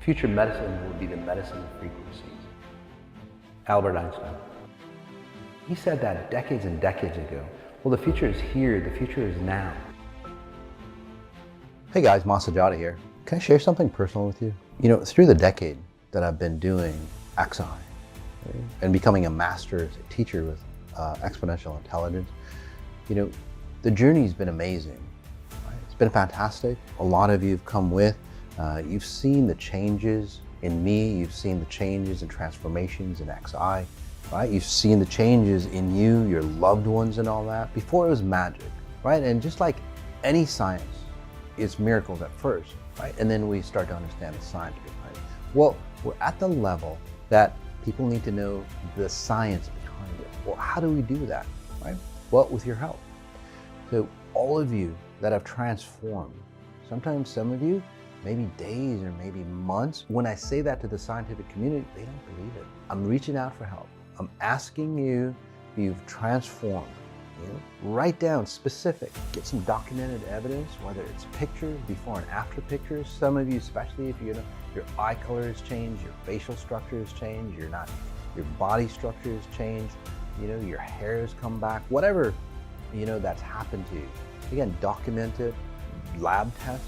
Future medicine will be the medicine of frequencies. Albert Einstein. He said that decades and decades ago. Well, the future is here, the future is now. Hey guys, Masajada here. Can I share something personal with you? You know, through the decade that I've been doing XI and becoming a master teacher with exponential intelligence, you know, the journey's been amazing. Right? It's been fantastic. A lot of you have come with. You've seen the changes in me. You've seen the changes and transformations in XI. Right? You've seen the changes in you, your loved ones and all that. Before it was magic, right? And just like any science, it's miracles at first, right? And then we start to understand the science behind it. Well, we're at the level that people need to know the science behind it. Well, how do we do that, right? Well, with your help. So all of you that have transformed, sometimes some of you, maybe days or maybe months. When I say that to the scientific community, they don't believe it. I'm reaching out for help. I'm asking you, if you've transformed, write down specific, get some documented evidence, whether it's pictures, before and after pictures. Some of you, especially if your eye color has changed, your facial structure has changed, your body structure has changed, your hair has come back, whatever, that's happened to you. Again, document it, lab tests,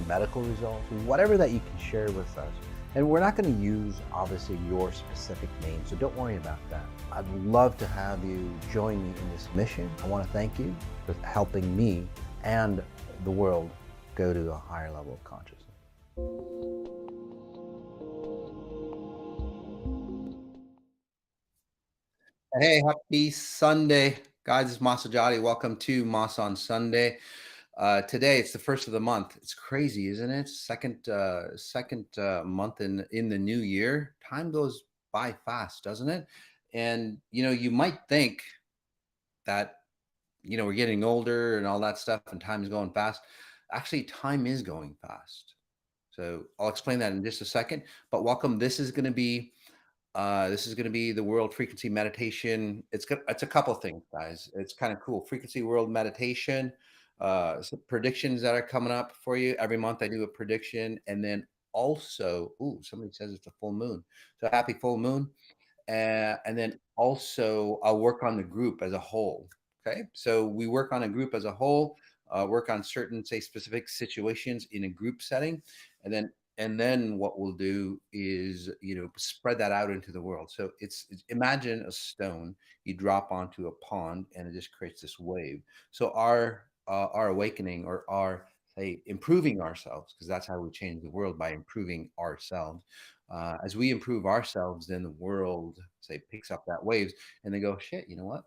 medical results, whatever that you can share with us. And we're not going to use, obviously, your specific name, so don't worry about that. I'd love to have you join me in this mission. I want to thank you for helping me and the world go to a higher level of consciousness. Hey, happy Sunday. Guys, it's Masajati. Welcome to Mas on Sunday. Today it's the first of the month. It's crazy, isn't it? Second month in the new year. Time goes by fast, doesn't it? And you might think that we're getting older and all that stuff, and time is going fast. Actually, time is going fast. So I'll explain that in just a second. But welcome. This is going to be the World Frequency Meditation. It's a couple of things, guys. It's kind of cool. Frequency World Meditation. Some predictions that are coming up for you. Every month I do a prediction, and then also, somebody says it's a full moon. So happy full moon. And then also I'll work on the group as a whole. Okay. So we work on a group as a whole, work on certain, say, specific situations in a group setting. And then what we'll do is, spread that out into the world. So it's imagine a stone you drop onto a pond and it just creates this wave. So our awakening, or our, say, improving ourselves, because that's how we change the world, by improving ourselves. As we improve ourselves, then the world, say, picks up that waves, and they go, shit, you know what?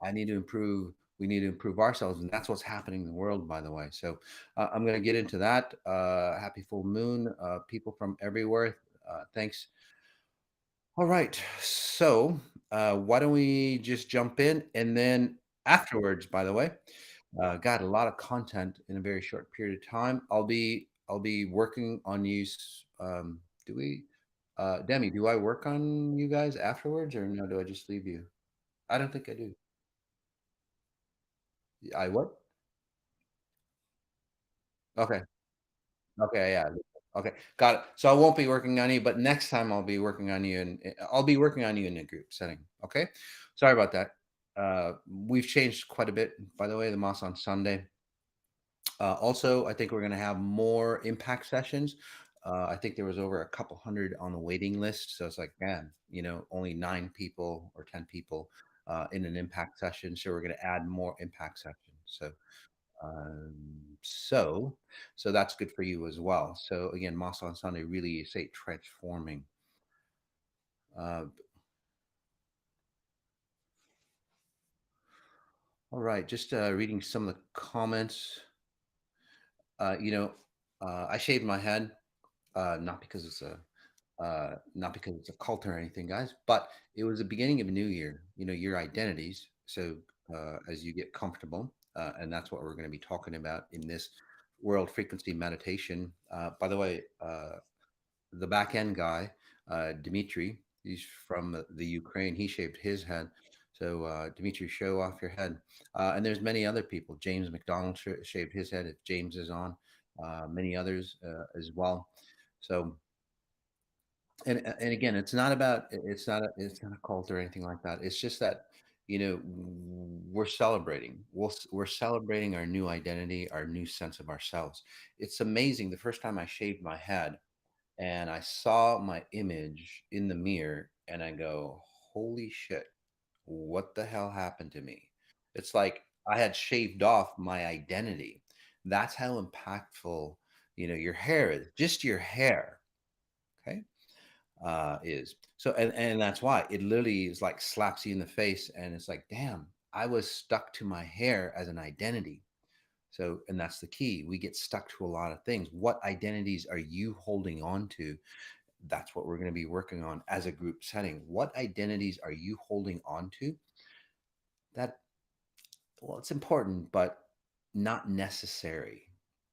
I need to improve. We need to improve ourselves, and that's what's happening in the world, by the way. So I'm going to get into that. Happy full moon, people from everywhere. Thanks. All right. So why don't we just jump in, and then afterwards, by the way, got a lot of content in a very short period of time. I'll be working on you. Do we, Demi? Do I work on you guys afterwards, or no? Do I just leave you? I don't think I do. I what? Okay. Okay. Yeah. Okay. Got it. So I won't be working on you, but next time I'll be working on you, and I'll be working on you in a group setting. Okay. Sorry about that. We've changed quite a bit, by the way. The Moss on Sunday. Also, I think we're going to have more impact sessions. I think there was over a couple hundred on the waiting list. So it's like, man, only 9 people or 10 people in an impact session. So we're going to add more impact sessions. Um, so, so that's good for you as well. So again, Moss on Sunday really say transforming. Uh, all right, just reading some of the comments. Uh, you know, I shaved my head, not because it's a not because it's a cult or anything, guys, but it was the beginning of a new year, your identities. So as you get comfortable, and that's what we're going to be talking about in this world frequency meditation. By the way, the back end guy, Dmitry, he's from the Ukraine. He shaved his head. So Dmitry, show off your head. And there's many other people. James McDonald shaved his head. If James is on, many others as well. So and again, it's not a cult or anything like that. It's just that we're celebrating. We're celebrating our new identity, our new sense of ourselves. It's amazing. The first time I shaved my head and I saw my image in the mirror, and I go, "Holy shit! What the hell happened to me?" It's like I had shaved off my identity. That's how impactful your hair is. Just your hair. Okay is. So and that's why it literally is like slaps you in the face, and it's like, damn, I was stuck to my hair as an identity. So, and that's the key. We get stuck to a lot of things. What identities are you holding on to? That's what we're going to be working on as a group setting. What identities are you holding on to? That, well, it's important, but not necessary.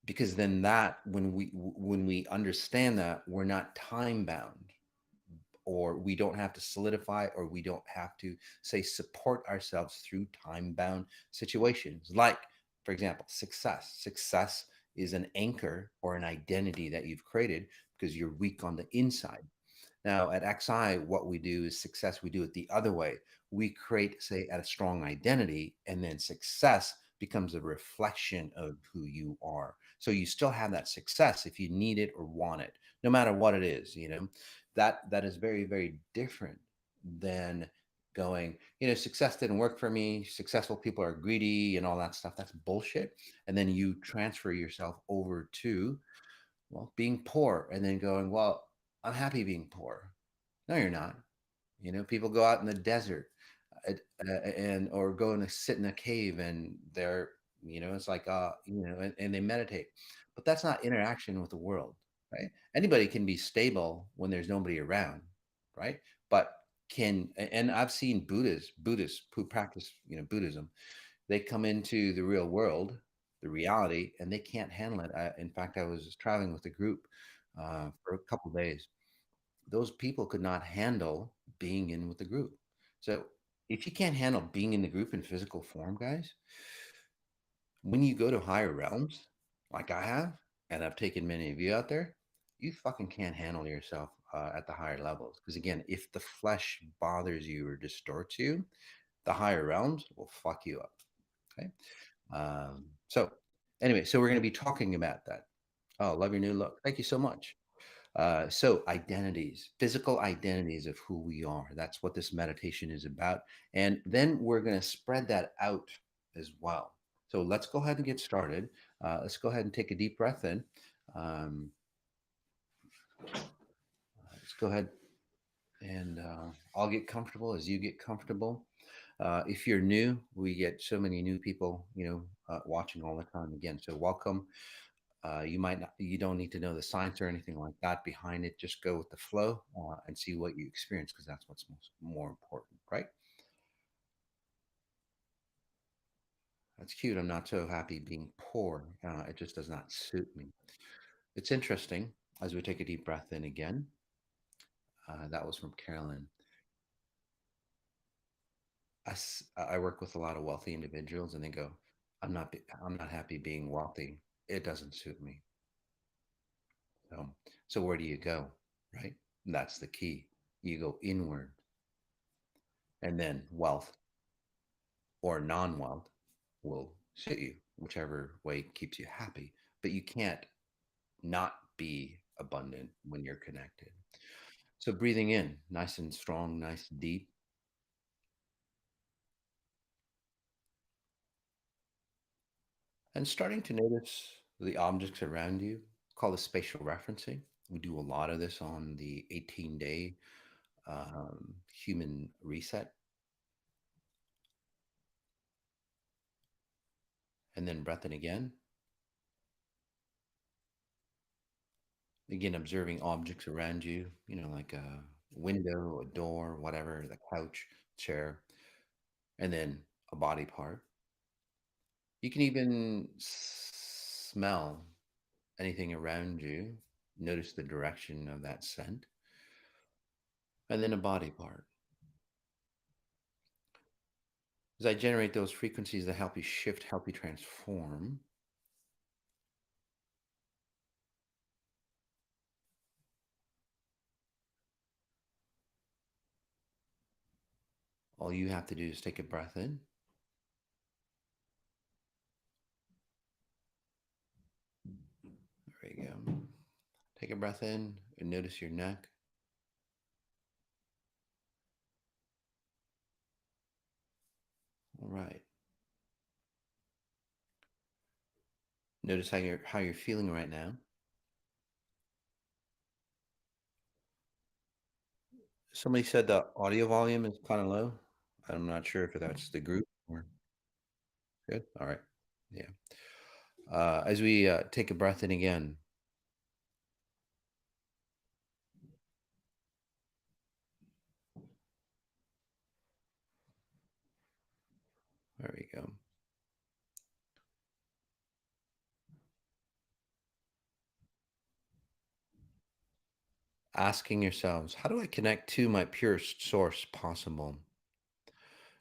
Because then that when we understand that, we're not time bound, or we don't have to solidify, or we don't have to say support ourselves through time bound situations, like for example success is an anchor or an identity that you've created because you're weak on the inside. Now at XI, what we do is success, we do it the other way. We create, say, a strong identity, and then success becomes a reflection of who you are. So you still have that success if you need it or want it, no matter what it is, that is very, very different than going, success didn't work for me. Successful people are greedy and all that stuff. That's bullshit. And then you transfer yourself over to, well, being poor, and then going, well, I'm happy being poor. No, you're not. People go out in the desert and or go and sit in a cave, and they're, it's like, and they meditate. But that's not interaction with the world, right? Anybody can be stable when there's nobody around, right? But and I've seen Buddhists who practice, Buddhism, they come into the real world, the reality, and they can't handle it. In fact, I was traveling with a group for a couple days. Those people could not handle being in with the group. So if you can't handle being in the group in physical form, guys, when you go to higher realms, like I have, and I've taken many of you out there, you fucking can't handle yourself at the higher levels. Because again, if the flesh bothers you or distorts you, the higher realms will fuck you up. Okay. So anyway, so we're going to be talking about that. Oh, love your new look. Thank you so much. So identities, physical identities of who we are. That's what this meditation is about. And then we're going to spread that out as well. So let's go ahead and get started. Let's go ahead and take a deep breath in. Um, let's go ahead and I'll get comfortable as you get comfortable. If you're new, we get so many new people, watching all the time again. So welcome. You don't need to know the science or anything like that behind it. Just go with the flow and see what you experience, because that's what's more important, right? That's cute. I'm not so happy being poor. It just does not suit me. It's interesting as we take a deep breath in again. That was from Carolyn. I work with a lot of wealthy individuals, and they go, I'm not happy being wealthy. It doesn't suit me. So where do you go, right? That's the key. You go inward, and then wealth or non-wealth will suit you, whichever way keeps you happy. But you can't not be abundant when you're connected. So breathing in, nice and strong, nice deep, and starting to notice the objects around you. Call this spatial referencing. We do a lot of this on the 18-day human reset, and then breath in again. Again, observing objects around you, like a window, a door, whatever, the couch, chair, and then a body part. You can even smell anything around you, notice the direction of that scent, and then a body part. As I generate those frequencies that help you shift, help you transform, all you have to do is take a breath in. There you go. Take a breath in and notice your neck. All right. Notice how you're feeling right now. Somebody said the audio volume is kind of low. I'm not sure if that's the group or good. All right. Yeah. As we take a breath in again, there we go. Asking yourselves, how do I connect to my purest source possible?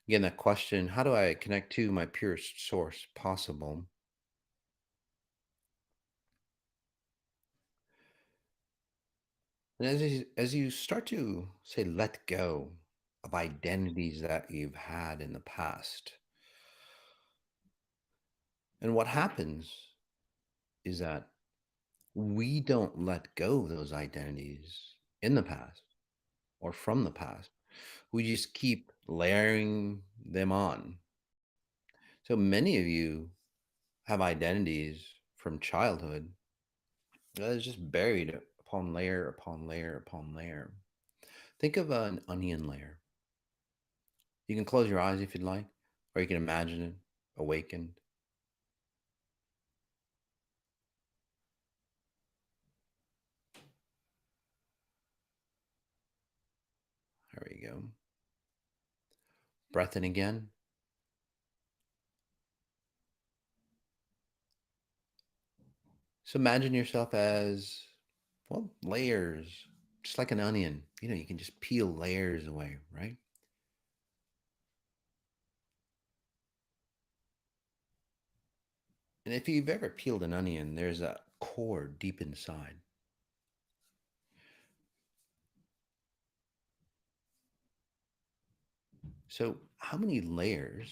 Again, that question, how do I connect to my purest source possible? And as you start to say, let go of identities that you've had in the past, and what happens is that we don't let go of those identities in the past or from the past. We just keep layering them on. So many of you have identities from childhood that is just buried upon layer upon layer upon layer. Think of an onion layer. You can close your eyes if you'd like, or you can imagine it awakened. There we go. Breath in again. So imagine yourself as, well, layers, just like an onion. You can just peel layers away, right? And if you've ever peeled an onion, there's a core deep inside. So, how many layers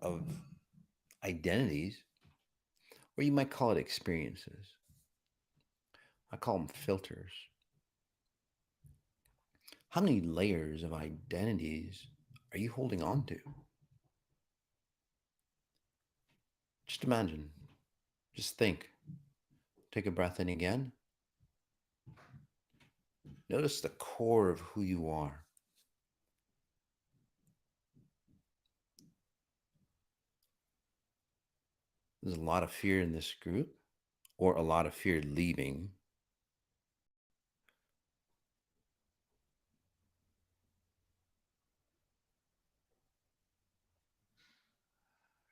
of identities, or you might call it experiences? I call them filters. How many layers of identities are you holding on to? Just imagine, just think. Take a breath in again. Notice the core of who you are. There's a lot of fear in this group, or a lot of fear leaving.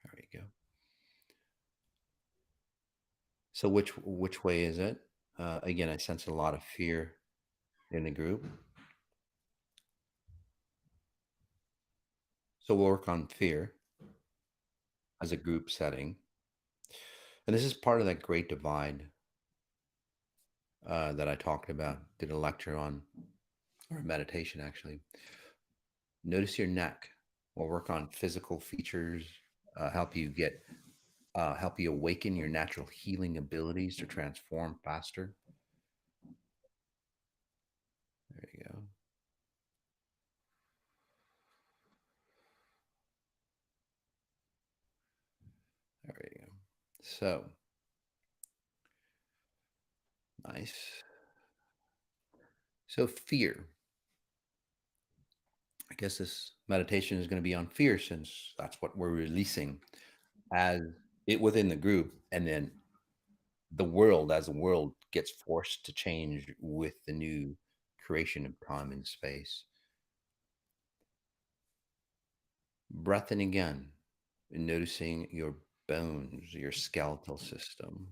There we go. So which way is it? Again, I sense a lot of fear in the group. So we'll work on fear as a group setting. And this is part of that great divide that I talked about, did a lecture on, or a meditation actually. Notice your neck. We'll work on physical features, help you get help you awaken your natural healing abilities to transform faster. There you go. There you go. So nice. So fear. I guess this meditation is going to be on fear since that's what we're releasing as it within the group, and then the world as the world gets forced to change with the new creation of time and space. Breath in again, and noticing your bones, your skeletal system.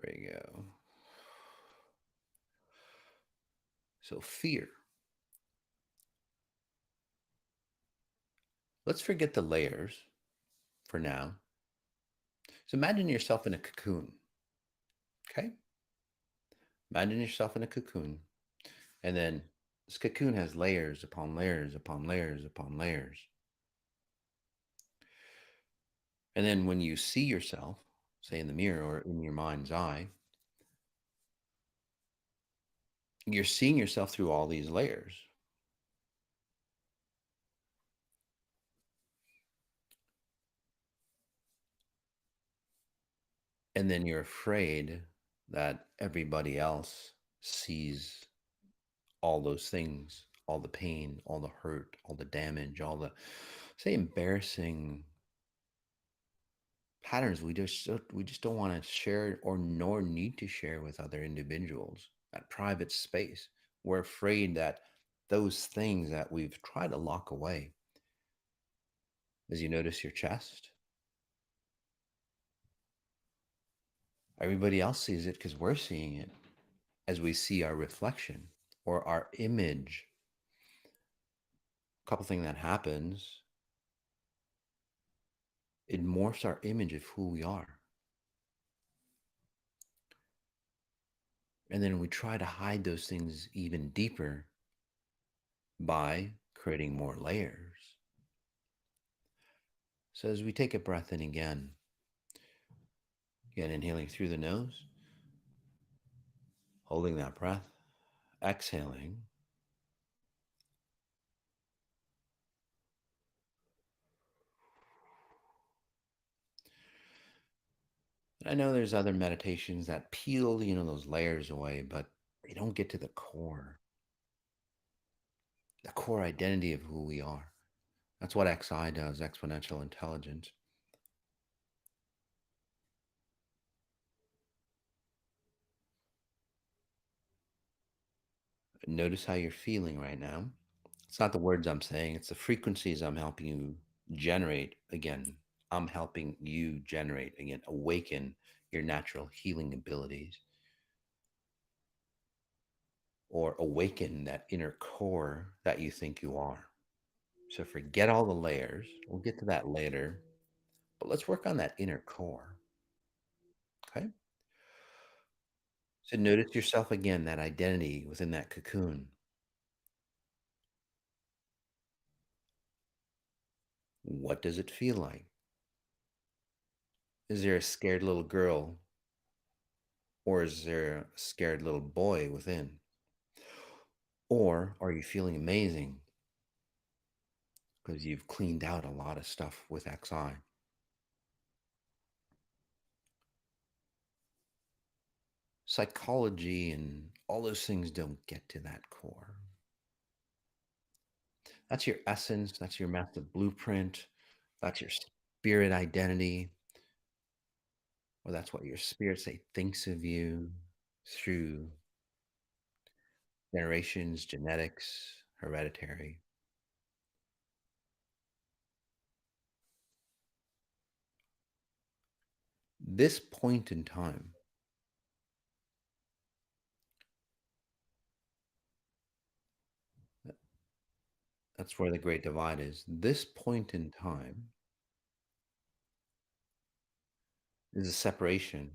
There we go. So fear. Let's forget the layers for now. So imagine yourself in a cocoon. Okay. Imagine yourself in a cocoon. And then this cocoon has layers upon layers upon layers upon layers. And then when you see yourself, say in the mirror or in your mind's eye, you're seeing yourself through all these layers. And then you're afraid that everybody else sees all those things, all the pain, all the hurt, all the damage, all the, say, embarrassing patterns we just don't want to share or nor need to share with other individuals. That private space, we're afraid that those things that we've tried to lock away, as you notice your chest, everybody else sees it because we're seeing it as we see our reflection or our image. A couple things that happens, it morphs our image of who we are. And then we try to hide those things even deeper by creating more layers. So as we take a breath in again inhaling through the nose, holding that breath, exhaling. I know there's other meditations that peel, those layers away, but they don't get to the core identity of who we are. That's what XI does, exponential intelligence. Notice how you're feeling right now. It's not the words I'm saying, it's the frequencies I'm helping you generate. Again, I'm helping you generate, again, awaken your natural healing abilities or awaken that inner core that you think you are. So forget all the layers. We'll get to that later, but let's work on that inner core. Okay. So notice yourself again, that identity within that cocoon. What does it feel like? Is there a scared little girl or is there a scared little boy within? Or are you feeling amazing because you've cleaned out a lot of stuff with XI? Psychology and all those things don't get to that core. That's your essence. That's your massive blueprint. That's your spirit identity, or that's what your spirit say thinks of you through generations, genetics, hereditary. This point in time, that's where the great divide is. This point in time, is a separation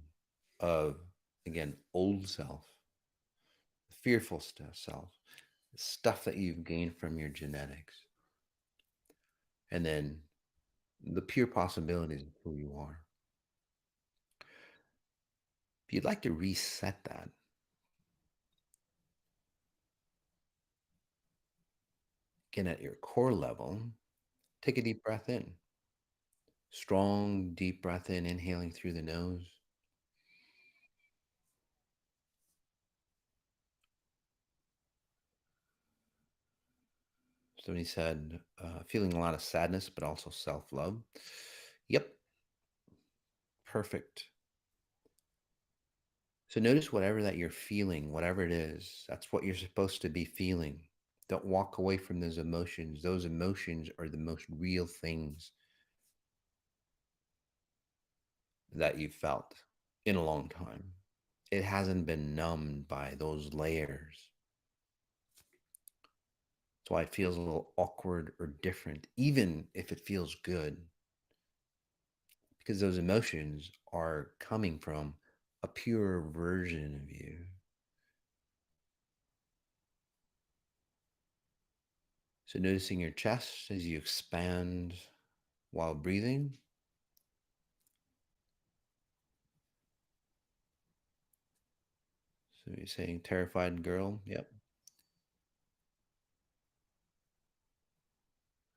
of, again, old self, fearful self, stuff that you've gained from your genetics, and then the pure possibilities of who you are. If you'd like to reset that, again, at your core level, take a deep breath in. Strong, deep breath in, inhaling through the nose. Somebody said, feeling a lot of sadness, but also self love. Yep, perfect. So notice whatever that you're feeling, whatever it is, that's what you're supposed to be feeling. Don't walk away from those emotions. Those emotions are the most real things that you've felt in a long time. It hasn't been numbed by those layers. That's why it feels a little awkward or different, even if it feels good, because those emotions are coming from a pure version of you. So noticing your chest as you expand while breathing. So you're saying terrified girl. Yep.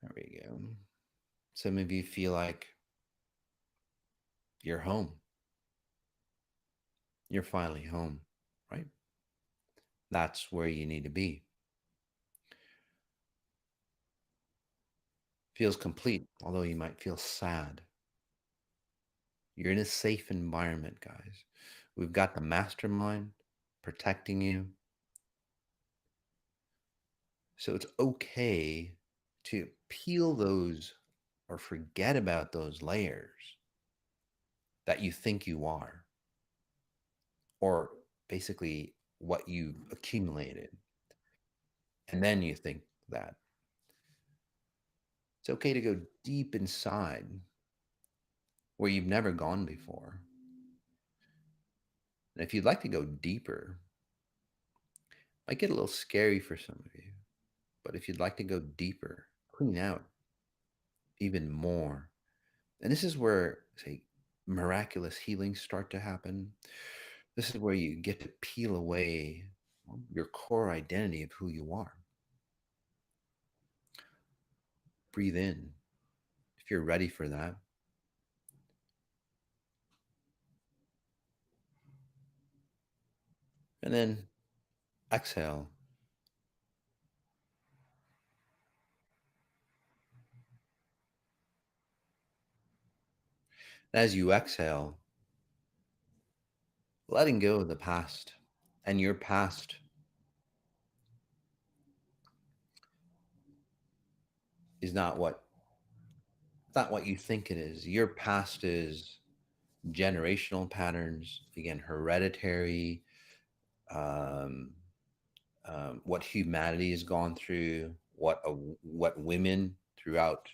There we go. Some of you feel like you're home. You're finally home, right? That's where you need to be. Feels complete, although you might feel sad. You're in a safe environment, guys. We've got the mastermind protecting you. So it's okay to peel those or forget about those layers that you think you are, or basically what you've accumulated. And then you think that it's okay to go deep inside where you've never gone before. And if you'd like to go deeper, it might get a little scary for some of you. But if you'd like to go deeper, clean out even more. And this is where, say, miraculous healings start to happen. This is where you get to peel away your core identity of who you are. Breathe in if you're ready for that. And then exhale. As you exhale, letting go of the past, and your past is not what you think it is. Your past is generational patterns, again, hereditary, um, what humanity has gone through, what women throughout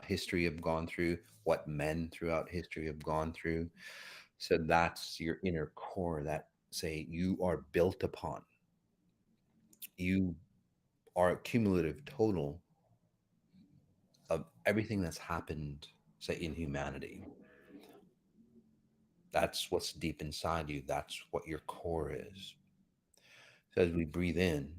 history have gone through, what men throughout history have gone through. So that's your inner core that, say, you are built upon. You are a cumulative total of everything that's happened, say, in humanity. That's what's deep inside you. That's what your core is. So as we breathe in,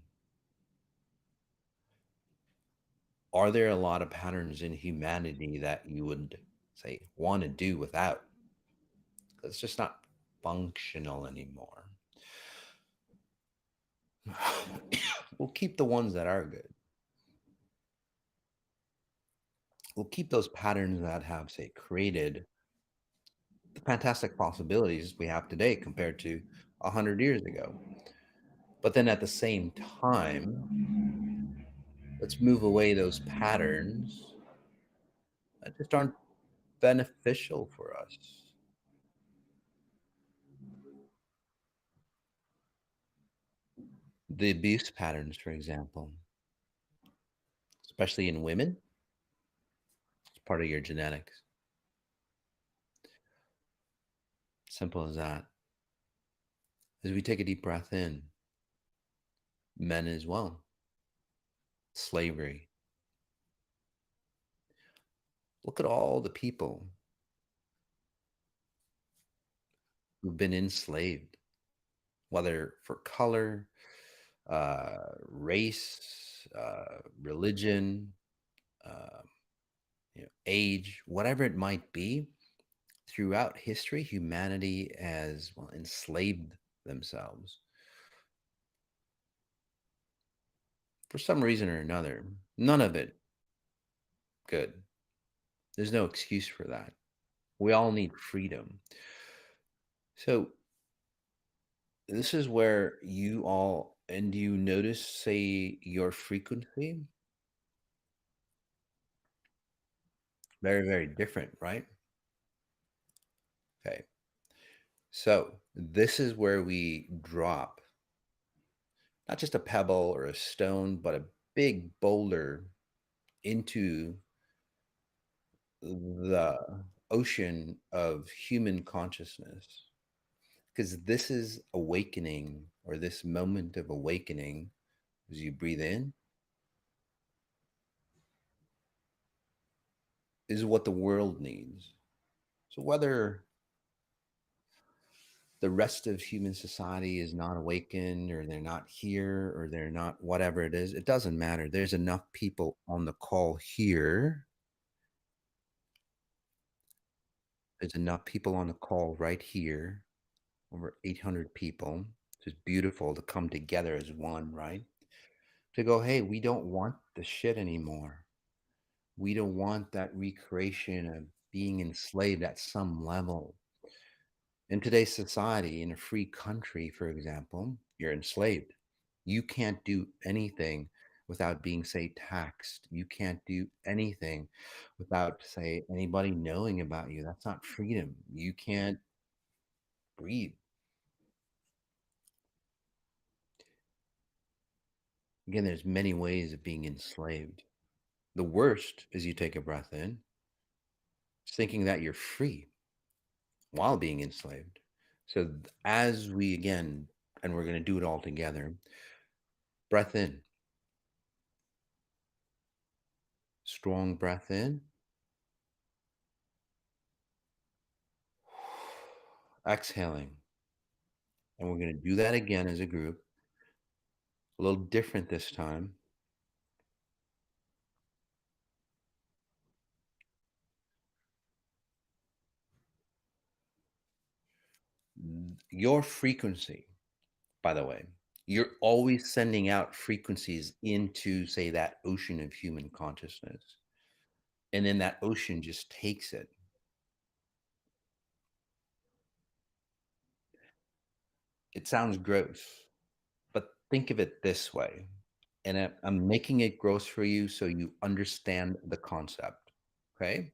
are there a lot of patterns in humanity that you would, say, want to do without? It's just not functional anymore. We'll keep the ones that are good. We'll keep those patterns that have, say, created the fantastic possibilities we have today compared to 100 years ago. But then at the same time, let's move away those patterns that just aren't beneficial for us. The abuse patterns, for example, especially in women, it's part of your genetics. Simple as that. As we take a deep breath in, men as well, slavery. Look at all the people who've been enslaved, whether for color, race, religion, uh, age, whatever it might be. Throughout history, humanity has well, enslaved themselves for some reason or another. None of it good. There's no excuse for that. We all need freedom. So this is where you all and do you notice, say, your frequency? Very, very different, right? Okay. So this is where we drop not just a pebble or a stone, but a big boulder into the ocean of human consciousness. Because this is awakening, or this moment of awakening, as you breathe in, is what the world needs. So whether the rest of human society is not awakened, or they're not here, or they're not whatever it is, it doesn't matter. There's enough people on the call here. There's enough people on the call right here, over 800 people. It's beautiful to come together as one, right? To go, hey, we don't want the shit anymore. We don't want that recreation of being enslaved at some level. In today's society, in a free country, for example, you're enslaved. You can't do anything without being, say, taxed. You can't do anything without, say, anybody knowing about you. That's not freedom. You can't breathe. Again, there's many ways of being enslaved. The worst is you take a breath in, thinking that you're free while being enslaved. So as we again, and we're going to do it all together, breath in, strong breath in, exhaling. And we're going to do that again as a group, a little different this time. Your frequency, by the way, you're always sending out frequencies into, say, that ocean of human consciousness. And then that ocean just takes it. It sounds gross, but think of it this way. And I'm making it gross for you so you understand the concept. Okay.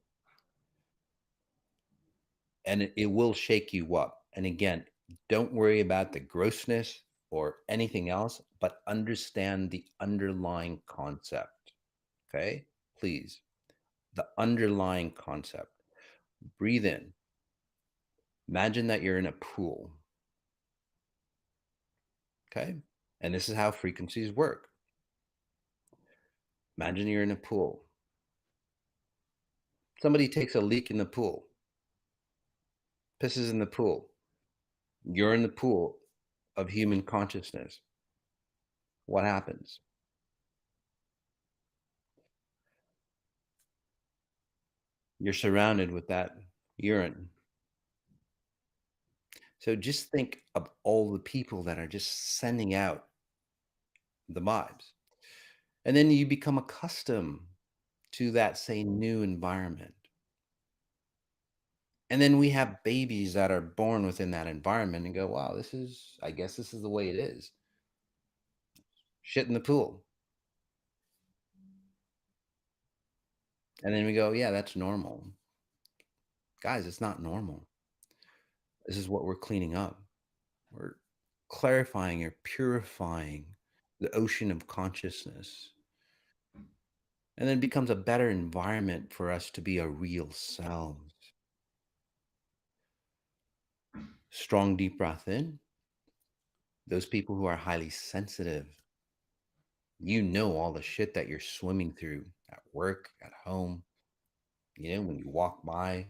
And it will shake you up. And again, don't worry about the grossness or anything else, but understand the underlying concept. Okay. Please. The underlying concept. Breathe in. Imagine that you're in a pool. Okay. And this is how frequencies work. Imagine you're in a pool. Somebody takes a leak in the pool, pisses in the pool. You're in the pool of human consciousness. What happens? You're surrounded with that urine. So just think of all the people that are just sending out the vibes. And then you become accustomed to that, say, new environment. And then we have babies that are born within that environment and go, wow, I guess this is the way it is. Shit in the pool. And then we go, yeah, that's normal. Guys, it's not normal. This is what we're cleaning up. We're clarifying or purifying the ocean of consciousness. And then it becomes a better environment for us to be our real selves. Strong, deep breath in. Those people who are highly sensitive, you know all the shit that you're swimming through at work, at home, when you walk by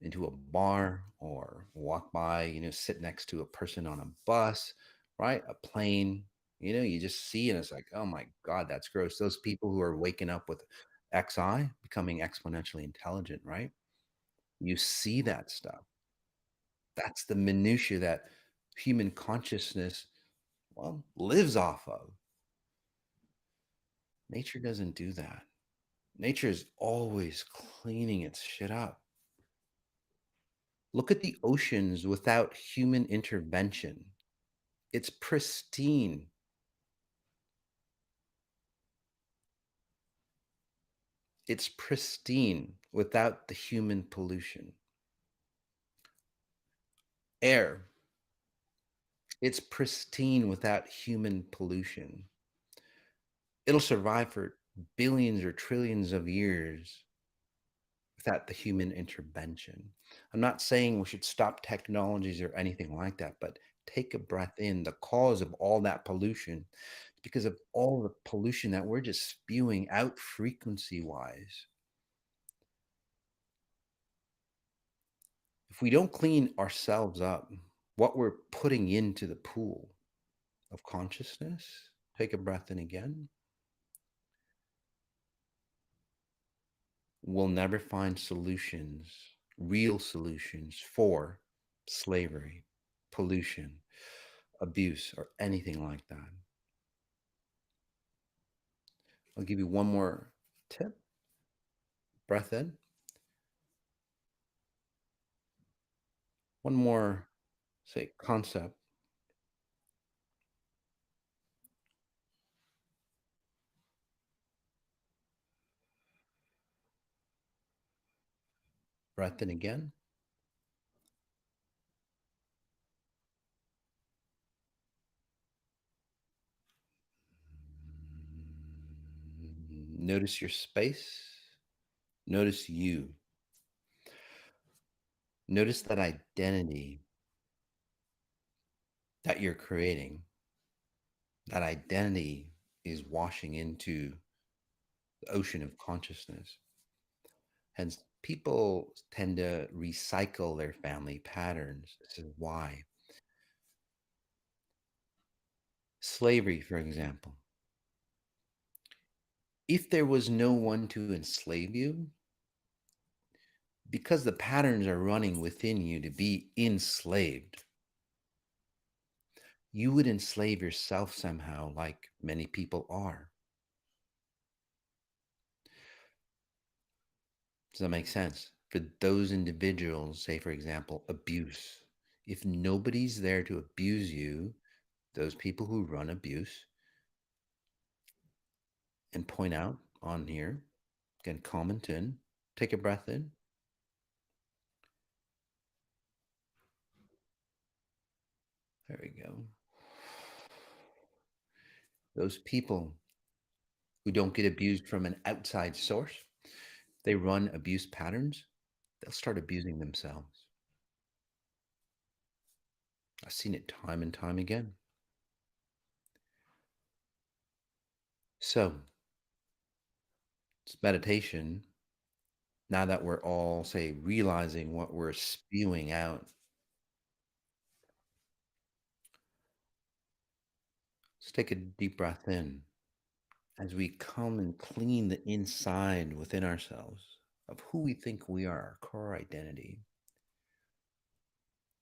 into a bar or walk by, sit next to a person on a bus, right? A plane, you just see and it's like, oh my God, that's gross. Those people who are waking up with XI becoming exponentially intelligent, right? You see that stuff. That's the minutia that human consciousness, well, lives off of. Nature doesn't do that. Nature is always cleaning its shit up. Look at the oceans without human intervention. It's pristine. It's pristine without the human pollution. Air, it's pristine without human pollution. It'll survive for billions or trillions of years without the human intervention. I'm not saying we should stop technologies or anything like that, but take a breath in. The cause of all that pollution, because of all the pollution that we're just spewing out frequency wise. If we don't clean ourselves up, what we're putting into the pool of consciousness, take a breath in again, we'll never find solutions, real solutions for slavery, pollution, abuse, or anything like that. I'll give you one more tip. Breath in. One more, say, concept. Breath in again. Notice your space. Notice you. Notice that identity that you're creating. That identity is washing into the ocean of consciousness. Hence, people tend to recycle their family patterns. This is why. Slavery, for example. If there was no one to enslave you, because the patterns are running within you to be enslaved, you would enslave yourself somehow, like many people are. Does that make sense? For those individuals, say, for example, abuse. If nobody's there to abuse you, those people who run abuse and point out on here, again, comment in, take a breath in. There we go. Those people who don't get abused from an outside source, they run abuse patterns, they'll start abusing themselves. I've seen it time and time again. So, it's meditation. Now that we're all, say, realizing what we're spewing out, let's take a deep breath in as we come and clean the inside within ourselves of who we think we are, our core identity.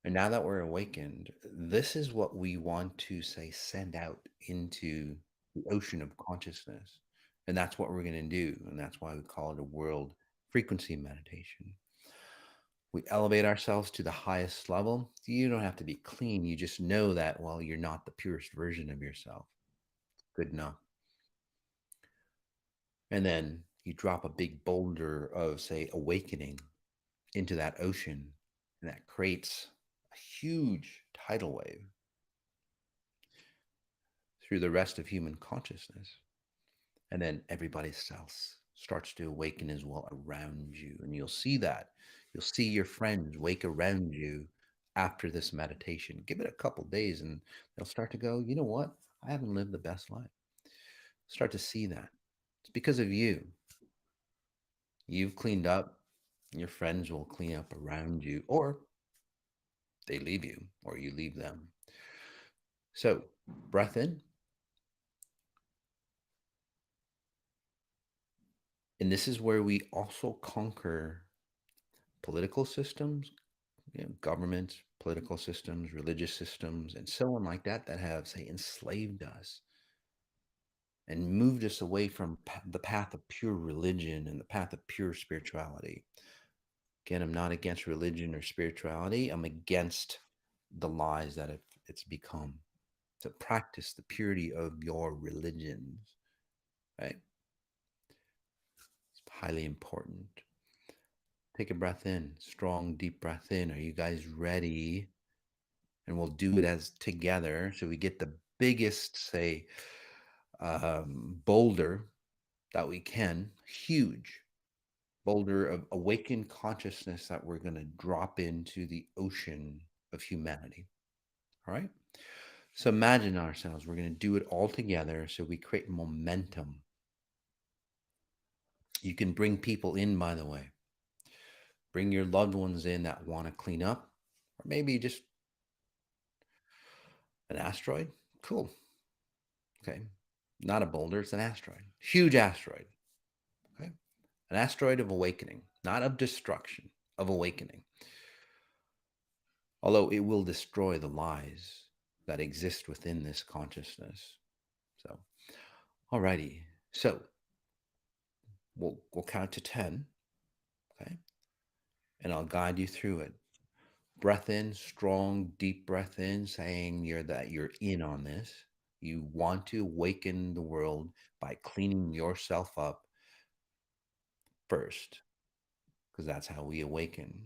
And now that we're awakened, this is what we want to, say, send out into the ocean of consciousness. And that's what we're going to do. And that's why we call it a world frequency meditation. We elevate ourselves to the highest level. You don't have to be clean. You just know that, well, you're not the purest version of yourself. Good enough. And then you drop a big boulder of, say, awakening into that ocean, and that creates a huge tidal wave through the rest of human consciousness. And then everybody else starts to awaken as well around you. And you'll see that. You'll see your friends wake around you after this meditation. Give it a couple days and they'll start to go, you know what? I haven't lived the best life. Start to see that. It's because of you. You've cleaned up. Your friends will clean up around you, or they leave you, or you leave them. So, breath in. And this is where we also conquer political systems, governments, political systems, religious systems, and so on like that, that have, say, enslaved us and moved us away from the path of pure religion and the path of pure spirituality. Again, I'm not against religion or spirituality. I'm against the lies that it's become. To practice the purity of your religions, right? It's highly important. Take a breath in, strong, deep breath in. Are you guys ready? And we'll do it as together. So we get the biggest, say, boulder that we can, huge boulder of awakened consciousness that we're going to drop into the ocean of humanity. All right. So imagine ourselves, we're going to do it all together so we create momentum. You can bring people in, by the way. Bring your loved ones in that want to clean up, or maybe just an asteroid. Cool. Okay. Not a boulder, it's an asteroid. Huge asteroid. Okay. An asteroid of awakening, not of destruction, of awakening. Although it will destroy the lies that exist within this consciousness. So, alrighty. So we'll count to 10. Okay. And I'll guide you through it. Breath in, strong, deep breath in, saying you're in on this. You want to awaken the world by cleaning yourself up first, because that's how we awaken.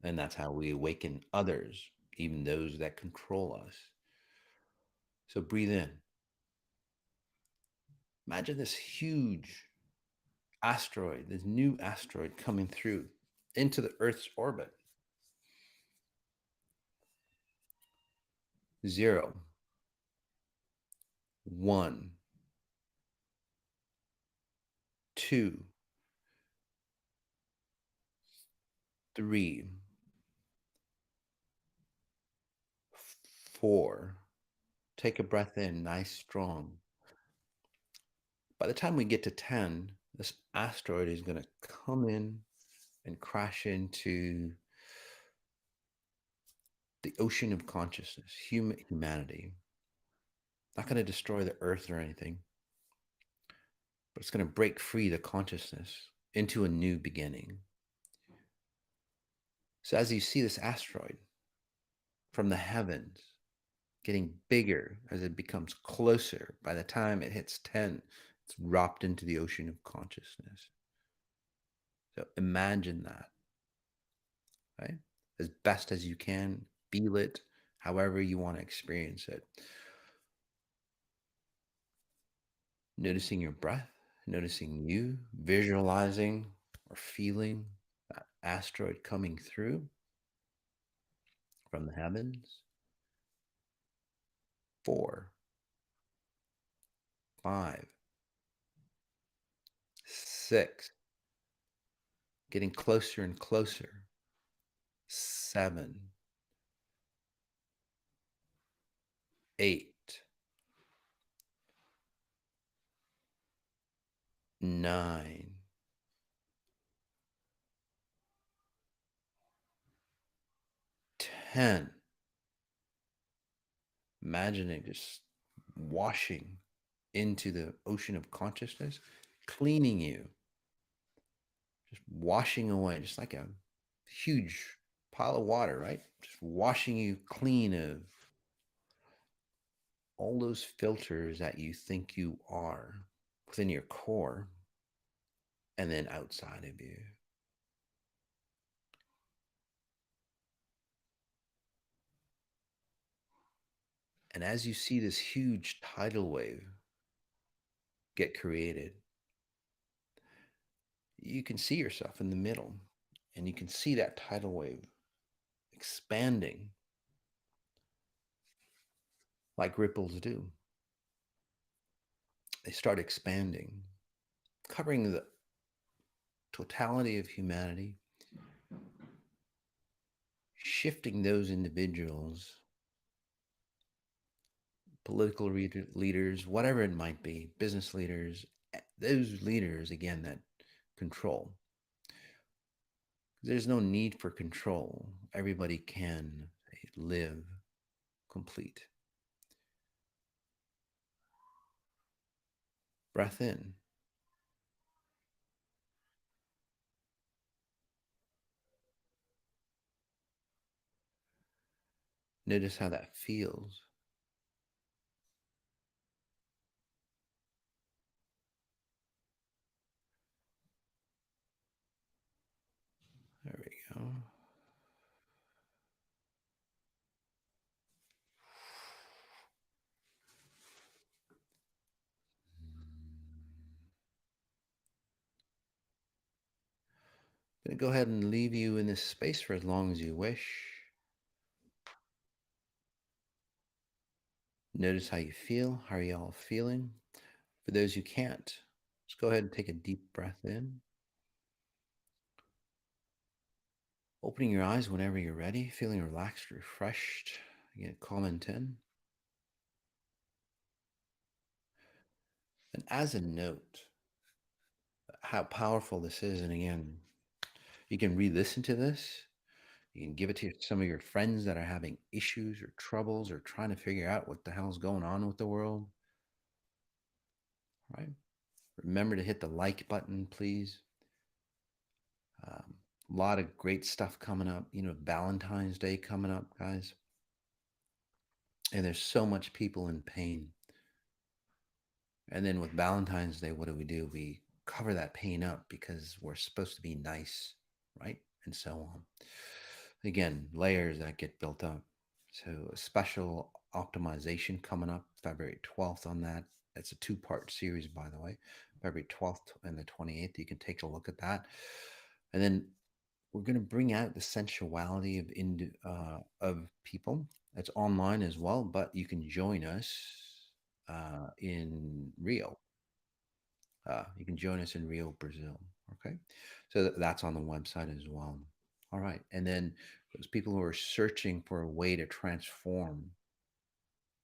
And that's how we awaken others, even those that control us. So breathe in. Imagine this huge asteroid, this new asteroid coming through into the Earth's orbit. 0, 1, 2, 3, 4. Take a breath in, nice, strong. By the time we get to 10, this asteroid is going to come in and crash into the ocean of consciousness, humanity. Not going to destroy the earth or anything, but it's going to break free the consciousness into a new beginning. So as you see this asteroid from the heavens getting bigger as it becomes closer, by the time it hits 10, it's dropped into the ocean of consciousness. So imagine that, right? As best as you can, feel it however you want to experience it. Noticing your breath, noticing you, visualizing or feeling that asteroid coming through from the heavens. 4, 5, 6, getting closer and closer. 7, 8, 9, 10. Imagine it just washing into the ocean of consciousness, cleaning you, just washing away, just like a huge pile of water, right? Just washing you clean of all those filters that you think you are within your core and then outside of you. And as you see this huge tidal wave get created, you can see yourself in the middle and you can see that tidal wave expanding like ripples do. They start expanding, covering the totality of humanity, shifting those individuals, political leaders, whatever it might be, business leaders, those leaders, again, that control. There's no need for control. Everybody can live complete. Breath in. Notice how that feels. There we go. I'm going to go ahead and leave you in this space for as long as you wish. Notice how you feel. How are you all feeling? For those who can't, just go ahead and take a deep breath in. Opening your eyes whenever you're ready, feeling relaxed, refreshed. Again, comment in. And as a note, how powerful this is, and again, you can re-listen to this. You can give it to some of your friends that are having issues or troubles or trying to figure out what the hell's going on with the world. Right? Remember to hit the like button, please. A lot of great stuff coming up. Valentine's Day coming up, guys. And there's so much people in pain. And then with Valentine's Day, what do? We cover that pain up because we're supposed to be nice, right? And so on. Again, layers that get built up. So a special optimization coming up February 12th on that. It's a two-part series, by the way. February 12th and the 28th. You can take a look at that. And then we're going to bring out the sensuality of people. It's online as well, but you can join us in Rio. You can join us in Rio, Brazil. Okay, so that's on the website as well. All right, and then those people who are searching for a way to transform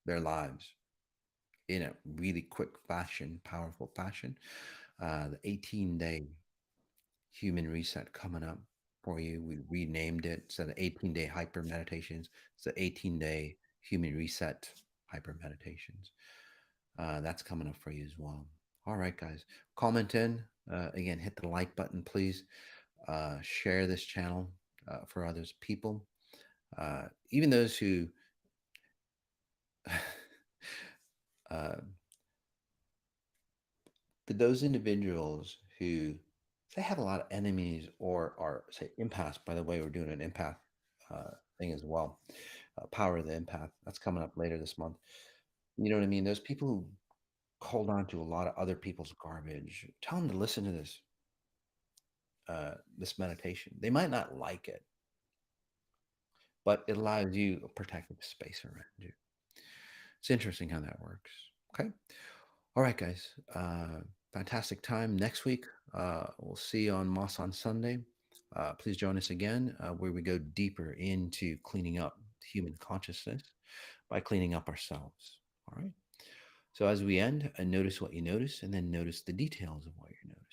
their lives in a really quick fashion, powerful fashion, the 18-day human reset coming up for you. We renamed it. So the 18-day hyper meditations. It's the 18-day human reset hyper meditations. That's coming up for you as well. All right, guys. Comment in. Again, hit the like button, please. Share this channel for others people. Even those who uh, for those individuals who they have a lot of enemies or are say empaths. By the way, we're doing an empath thing as well. Power of the empath. That's coming up later this month. You know what I mean? Those people who hold on to a lot of other people's garbage. Tell them to listen to this meditation. They might not like it, but it allows you a protective space around you. It's interesting how that works. Okay. All right, guys. Fantastic time next week. We'll see you on Moss on Sunday. Please join us again where we go deeper into cleaning up human consciousness by cleaning up ourselves. All right. So as we end, notice what you notice and then notice the details of what you're noticing.